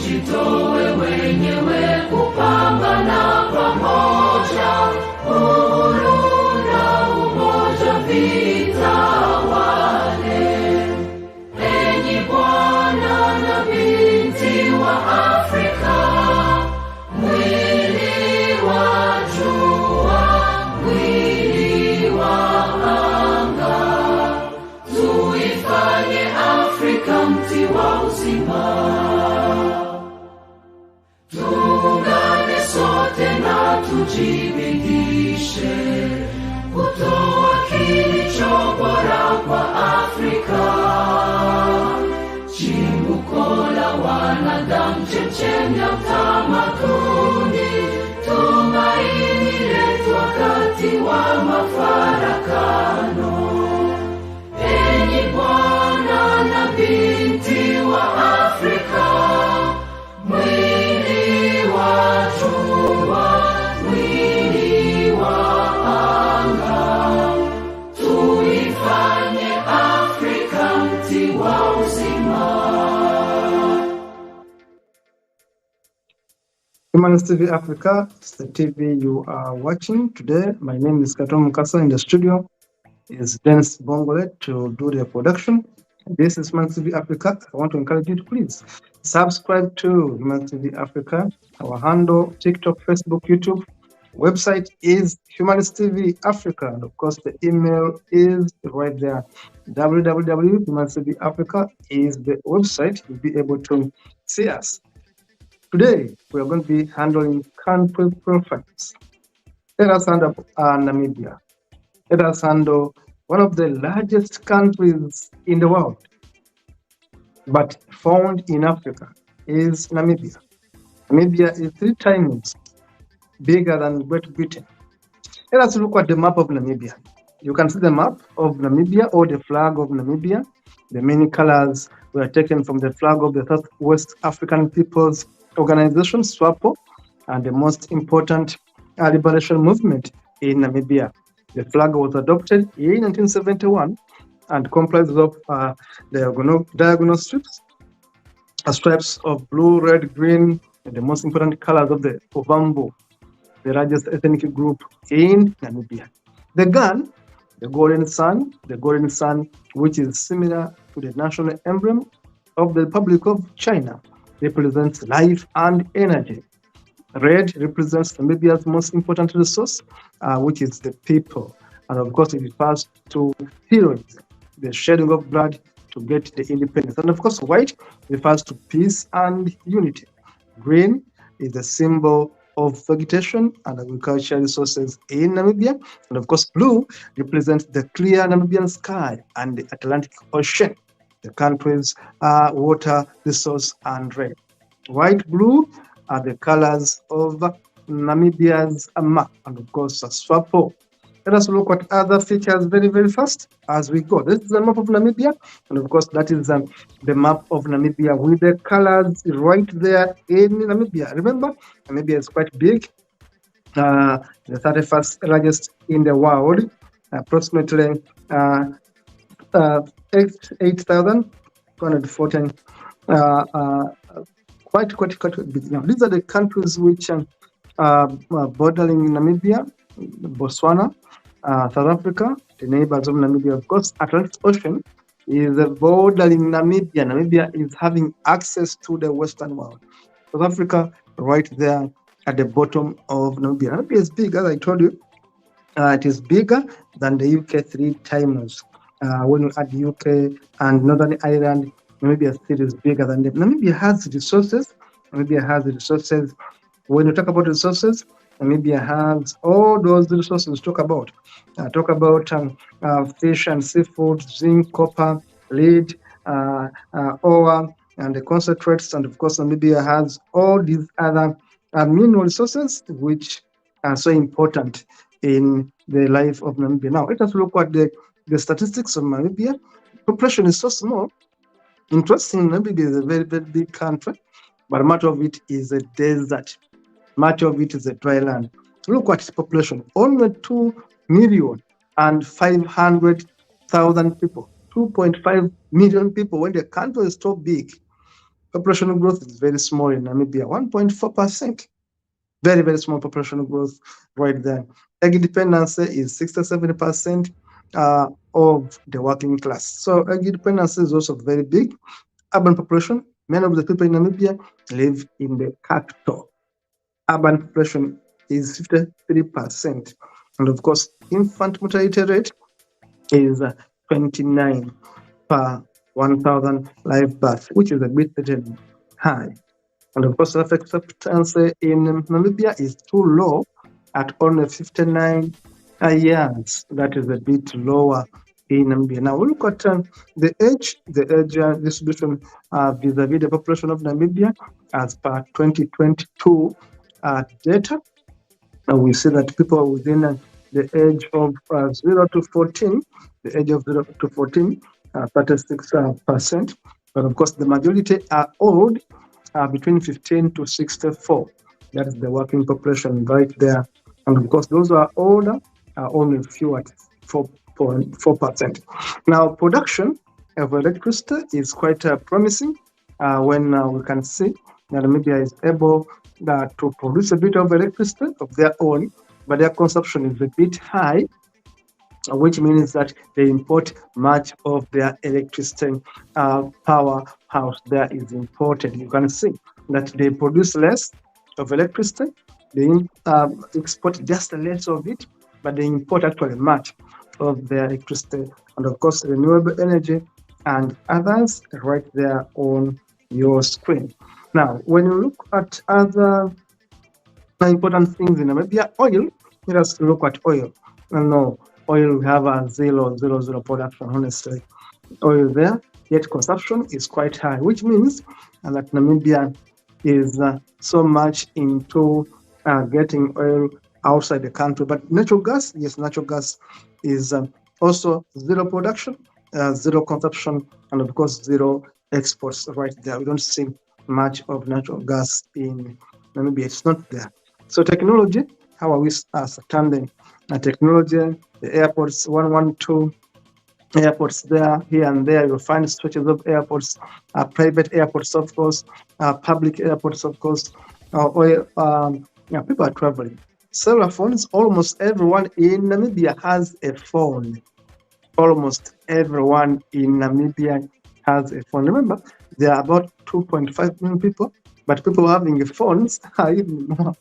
tujitoe wenyewe kupambana pamoja, uhuru na umoja vitawale. Enyi bwana na binti wa Afrika, mwili wa jua, mwili wa anga, tuifanye Afrika mti wa uzima. Tuungane sote na tujibidishe kutoa kilicho bora kwa Afrika, chimbuko la wanadamu, chemchemi ya utamaduni, tumaini letu wakati wa mafarakano. Enyi bwana na binti wa Afrika, mwili wa jua, mwili wa anga, tuifanye Afrika mti wa uzima. Humanist TV Africa, it's the TV you are watching today. My name is Katom Mukasa. In the studio is Dennis Bongole to do the production. This is Humanist TV Africa. I want to encourage you to please subscribe to Humanist TV Africa. Our handle, TikTok, Facebook, YouTube. Website is Humanist TV Africa. And of course, the email is right there. www.humanisttvafrica is the website. You'll be able to see us. Today, we are going to be handling country profiles. Let us handle Namibia. Let us handle one of the largest countries in the world, but found in Africa, is Namibia. Namibia is 3 times bigger than Great Britain. Let us look at the map of Namibia. You can see the map of Namibia or the flag of Namibia. The many colors were taken from the flag of the Southwest African People's Organization, SWAPO, and the most important liberation movement in Namibia. The flag was adopted in 1971 and comprises of diagonal stripes of blue, red, green, and the most important colors of the Ovambo, the largest ethnic group in Namibia. The gun, the golden sun, which is similar to the national emblem of the Republic of China, represents life and energy. Red represents Namibia's most important resource, which is the people. And of course, it refers to heroism, the shedding of blood to get the independence. And of course, white refers to peace and unity. Green is the symbol of vegetation and agricultural resources in Namibia. And of course, blue represents the clear Namibian sky and the Atlantic Ocean, the country's water resource. And red, white, blue are the colors of Namibia's map, and of course SWAPO. Let us look at other features very, very fast as we go. This is the map of Namibia, and of course that is the map of Namibia with the colors right there in Namibia. Remember, Namibia is quite big, the 31st largest in the world, approximately 8,214. Quite big. Now, these are the countries which are bordering Namibia: Botswana, South Africa, the neighbors of Namibia. Of course, Atlantic Ocean is bordering Namibia. Namibia is having access to the Western world. South Africa, right there at the bottom of Namibia. Namibia is big, as I told you. It is bigger than the UK 3 times. When you add the UK and Northern Ireland, Namibia still is bigger than them. Namibia has resources. When you talk about resources, Namibia has all those resources. Talk about fish and seafood, zinc, copper, lead, ore, and the concentrates. And of course, Namibia has all these other mineral resources which are so important in the life of Namibia. Now, let us look at the statistics of Namibia. Population is so small. Interesting, Namibia is a very, very big country, but much of it is a desert. Much of it is a dry land. Look at its population, only 2,500,000 people, 2.5 million people. When the country is so big, Population growth is very small in Namibia, 1.4%. Very, very small population growth right there. Egg dependency is 67% of the working class. So egg dependency is also very big. Urban population, many of the people in Namibia live in the capital. Urban population is 53%. And of course, infant mortality rate is 29 per 1,000 live births, which is a bit high. And of course, life expectancy in Namibia is too low at only 59 years. That is a bit lower in Namibia. Now we look at the age distribution vis-a-vis the population of Namibia as per 2022 data. And we see that people within the age of 0 to 14, the age of 0 to 14, 36%. But of course, the majority are old, between 15 to 64. That is the working population right there. And of course, those who are older are only few at 4.4%. Now, production of electricity is quite promising when we can see that Namibia is able to produce a bit of electricity of their own, but their consumption is a bit high, which means that they import much of their electricity. Powerhouse there is imported. You can see that they produce less of electricity, they export just less of it, but they import actually much of their electricity. And of course, renewable energy and others right there on your screen. Now, when you look at other important things in Namibia, oil, let us look at oil. No, oil, we have a 0.00 production, honestly. Oil there, yet consumption is quite high, which means that Namibia is so much into getting oil outside the country. But natural gas, yes, natural gas is also zero production, zero consumption, and of course, zero exports right there. We don't see much of natural gas in Namibia. It's not there. So technology, how are we standing? Technology, the airports, 112 airports there, here and there. You'll find stretches of airports, private airports, of course, public airports, of course. People are traveling. Cellular phones, almost everyone in Namibia has a phone. Almost everyone in Namibia has a phone. Remember, there are about 2.5 million people, but people having phones are even more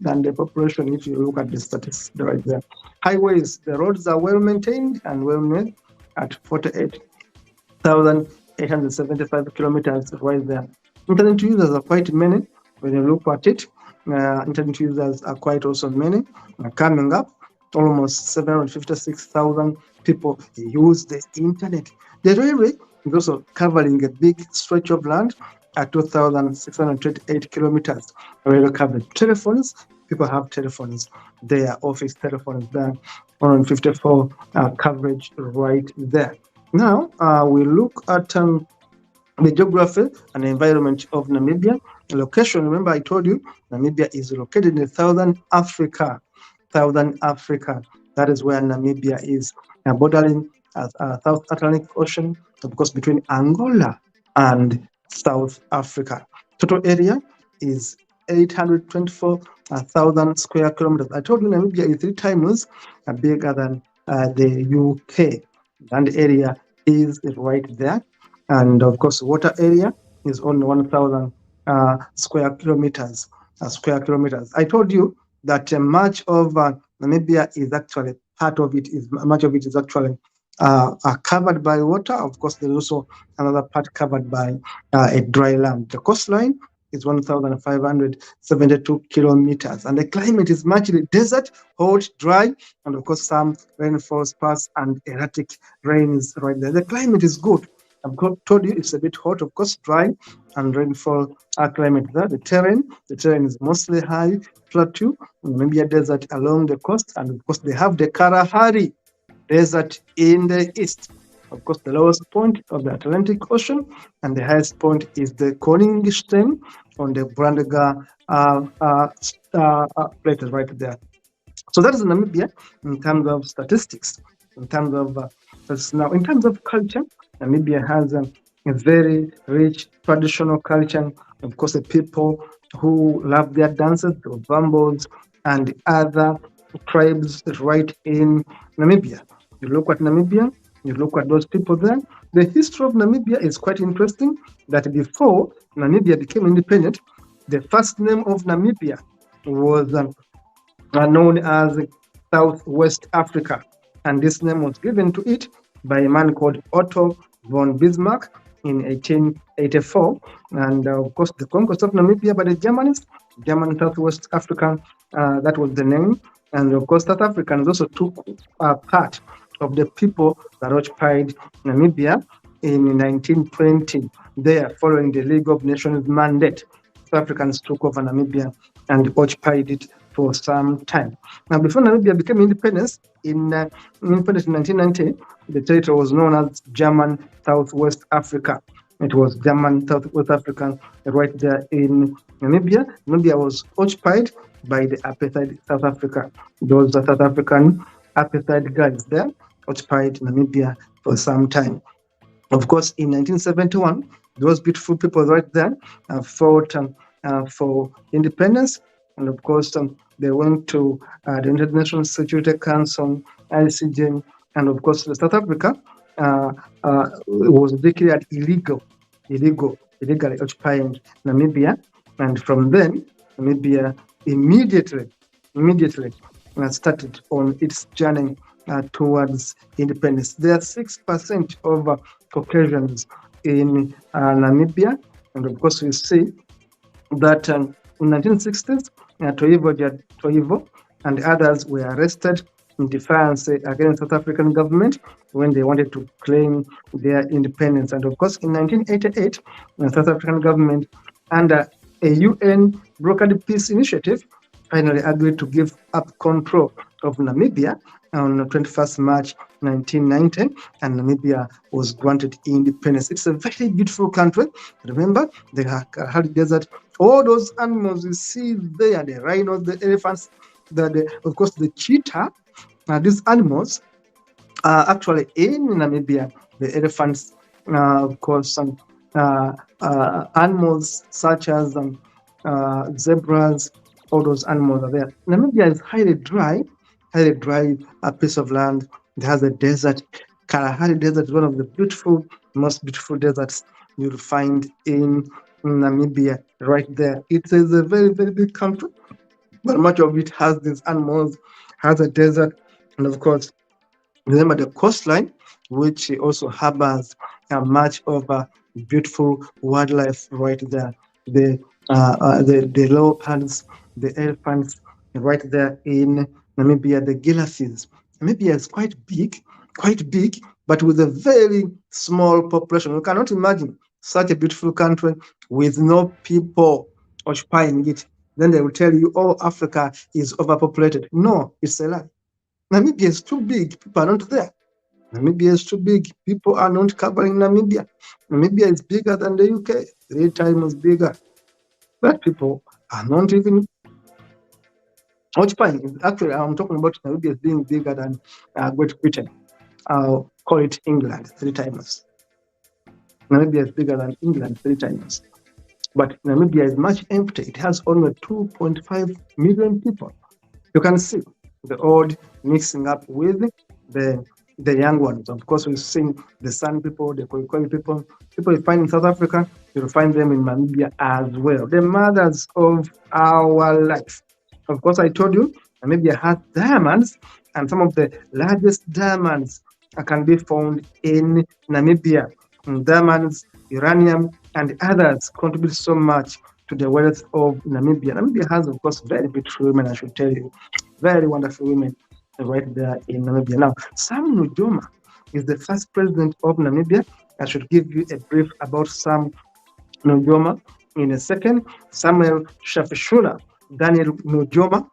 than the population if you look at the statistics right there. Highways, the roads are well maintained and well made at 48,875 kilometers right there. Internet users are quite many when you look at it. Internet users are quite also many coming up. Almost 756,000 people use the internet. The railway is also covering a big stretch of land at 2,628 kilometers. Railway coverage. Telephones, people have telephones. Their office telephones there, 154 coverage right there. Now we look at the geography and the environment of Namibia. The location, remember I told you, Namibia is located in Southern Africa. Southern Africa, that is where Namibia is, bordering South Atlantic Ocean, of course, between Angola and South Africa. Total area is 824,000 square kilometers. I told you Namibia is 3 times bigger than the UK. Land area is right there. And of course, water area is only 1,000 square kilometers. I told you that much of Namibia is actually much of it is actually covered by water. Of course, there's also another part covered by a dry land. The coastline is 1,572 kilometers, and the climate is mostly desert, hot, dry, and of course some rainfall sparse and erratic rains right there. The climate is good. I've told you it's a bit hot, of course, dry and rainfall climate there. The terrain is mostly high plateau, maybe a desert along the coast, and of course they have the Kalahari Desert in the east. Of course, the lowest point of the Atlantic Ocean, and the highest point is the Koningsteen on the Brandenga plates right there. So that is Namibia in terms of statistics. In terms of now, in terms of culture, Namibia has a very rich traditional culture. Of course, the people who love their dances, the Vambos and other tribes right in Namibia. You look at Namibia, you look at those people there. The history of Namibia is quite interesting. That before Namibia became independent, the first name of Namibia was known as Southwest Africa. And this name was given to it by a man called Otto von Bismarck in 1884. And of course, the conquest of Namibia by the Germans, German Southwest Africa, that was the name. And of course, South Africans also took part of the people that occupied Namibia in 1920. There, following the League of Nations mandate, South Africans took over Namibia and occupied it for some time. Now, before Namibia became independence in 1990, the territory was known as German Southwest Africa. It was German Southwest Africa right there in Namibia. Namibia was occupied by the apartheid South Africa. Those South African apartheid guys there occupied Namibia for some time. Of course, in 1971, those beautiful people right there fought for independence. And of course, they went to the International Security Council, ICJ, and of course, South Africa was declared illegally occupying Namibia. And from then, Namibia immediately started on its journey towards independence. There are 6% of Caucasians in Namibia, and of course, we see that in 1960s, Toivo and others were arrested in defiance against South African government when they wanted to claim their independence. And of course, in 1988, the South African government, under a UN brokered peace initiative, finally agreed to give up control of Namibia on 21st March 1990, and Namibia was granted independence. It's a very beautiful country. Remember, the Kalahari Desert, all those animals you see there, the rhinos, the elephants, of course, the cheetah, these animals are actually in Namibia. The elephants, of course, animals such as zebras, all those animals are there. Namibia is highly dry piece of land. It has a desert. Kalahari Desert is one of the most beautiful deserts you'll find in Namibia right there. It is a very, very big country, but much of it has these animals, has a desert, and of course, remember the coastline, which also harbors much of beautiful wildlife right there. The leopards, the elephants, right there in Namibia, the giraffes. Namibia is quite big, but with a very small population. You cannot imagine such a beautiful country with no people occupying it. Then they will tell you, oh, Africa is overpopulated. No, it's a lie. Namibia is too big. People are not there. Namibia is too big. People are not covering Namibia. Namibia is bigger than the UK, 3 times bigger. But people are not even occupying. Actually, I'm talking about Namibia being bigger than Great Britain. I'll call it England 3 times. Namibia is bigger than England 3 times. But Namibia is much empty. It has only 2.5 million people. You can see the old mixing up with the young ones. Of course, we've seen the San people, the Khoikhoi people you find in South Africa, you'll find them in Namibia as well. The mothers of our life. Of course, I told you, Namibia has diamonds, and some of the largest diamonds can be found in Namibia. And diamonds, uranium, and others contribute so much to the wealth of Namibia. Namibia has, of course, very beautiful women, I should tell you. Very wonderful women right there in Namibia. Now, Sam Nujoma is the first president of Namibia. I should give you a brief about Sam Nujoma in a second. Samuel Shafishuna Daniel Nujoma.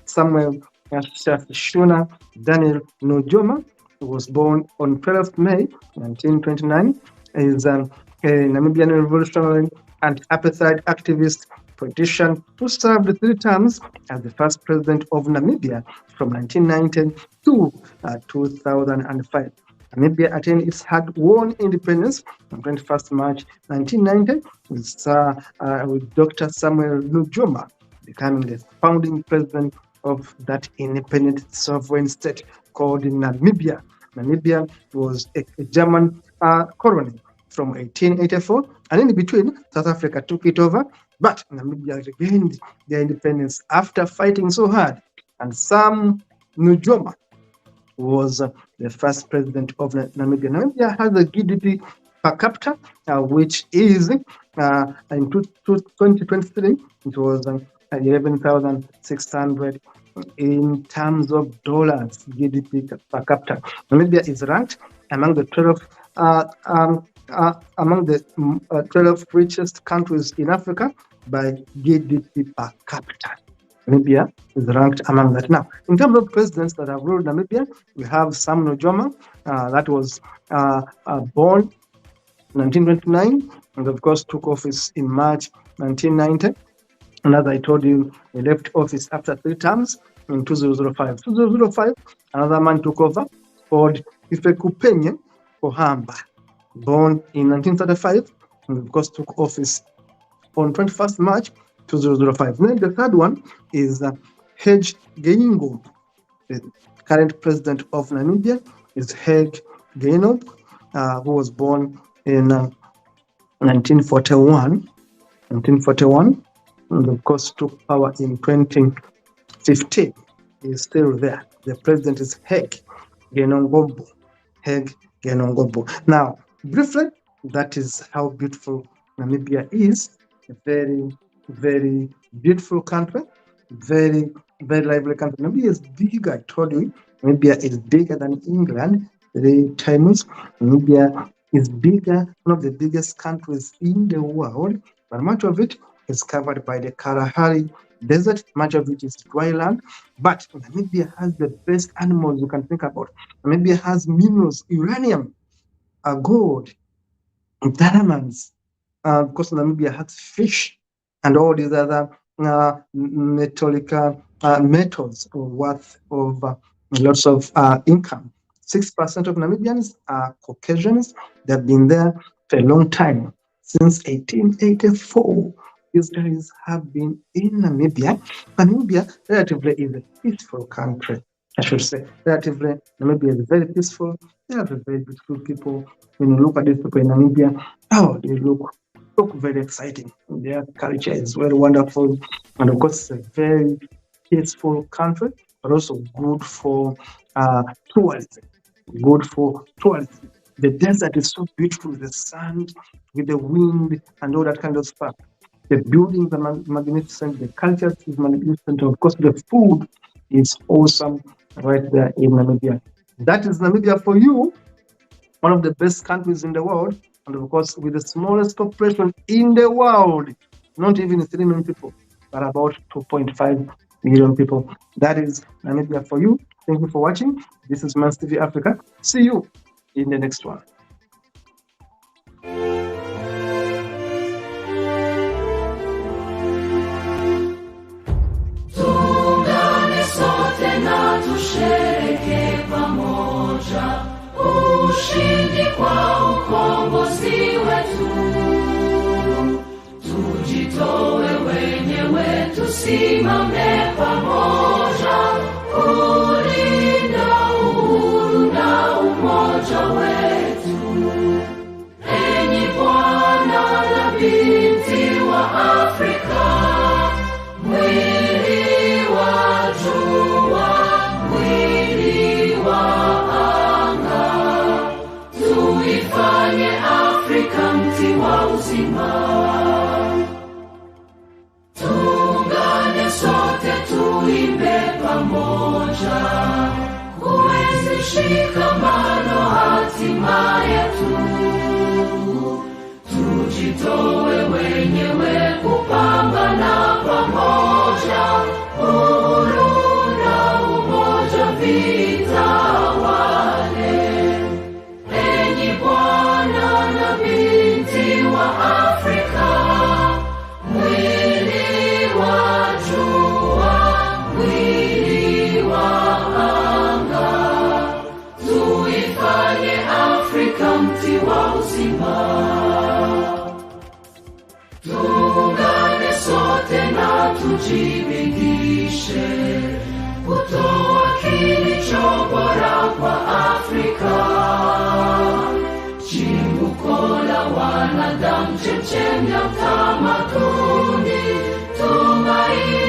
Samuel Shafishuna Daniel Nujoma was born on 12th May 1929. He is a Namibian revolutionary and apartheid activist politician who served 3 terms as the first president of Namibia from 1990 to 2005. Namibia attained its hard-won independence on 21st March 1990 with Dr. Samuel Nujoma becoming the founding president of that independent sovereign state called Namibia. Namibia was a German colony from 1884, and in between, South Africa took it over, but Namibia regained their independence after fighting so hard. And Sam Nujoma was the first president of Namibia. Namibia has a GDP per capita, which is in 2023, it was 11,600 in terms of dollars GDP per capita. Namibia is ranked among the 12 richest countries in Africa by GDP per capita. Namibia is ranked among that. Now, in terms of presidents that have ruled Namibia, we have Sam Nujoma, that was born in 1929, and of course took office in March 1990. And as I told you, he left office after 3 terms in 2005. 2005, another man took over called Hifikepunye Pohamba, born in 1935, and of course took office on 21st March 2005. Then the third one is Hage Geingob. The current president of Namibia is Hage Geingob, who was born in 1941, and of course took power in 2015. He is still there. The president is Hage Geingob. Now, briefly, that is how beautiful Namibia is. A very, very beautiful country, very, very lively country. Namibia is big, I told you. Namibia is bigger than England 3 times. Namibia is bigger, one of the biggest countries in the world, but much of it is covered by the Kalahari Desert. Much of it is dry land, but Namibia has the best animals you can think about. Namibia has minerals, uranium, gold, diamonds. Of course, Namibia has fish and all these other metallic metals worth of lots of income. 6% of Namibians are Caucasians. They've been there for a long time. Since 1884, these guys have been in Namibia. Namibia, relatively, is a peaceful country, I should say. Relatively, Namibia is very peaceful. They are very beautiful people. When you look at these people in Namibia, they look very exciting. Their culture is very wonderful. And of course, it's a very peaceful country, but also good for tourism. The desert is so beautiful, the sand with the wind and all that kind of stuff. The buildings are magnificent, the culture is magnificent, of course the food is awesome right there in Namibia. That is Namibia for you, one of the best countries in the world, and of course with the smallest population in the world, not even 3 million people, but about 2.5 million people. That is Namibia for you. Thank you for watching. This is Mans TV Africa. See you in the next one. Tuungane sote na tushereke pamoja ushindi kwa ukombozi wetu. Tujitoe wenyewe, tusimame pamoja kulinda uhuru na umoja wetu. Enyi Bwana na binti wa Afrika, mwili wa jua, mwili wa anga, tuifanye Afrika mti wa uzima. Tuungane sote tuimbe pamoja, kuenzi shikamano hatima yetu. Tujitoe wenyewe kupambana pamoja, uhuru na umoja vitawale. Enyi Bwana na binti wa Afrika, mwili wa jua, mwili wa anga, tuifanye tujibidishe kutoa kilicho bora kwa Afrika, chimbuko la wanadamu, chemchem ya utamaduni, tumaini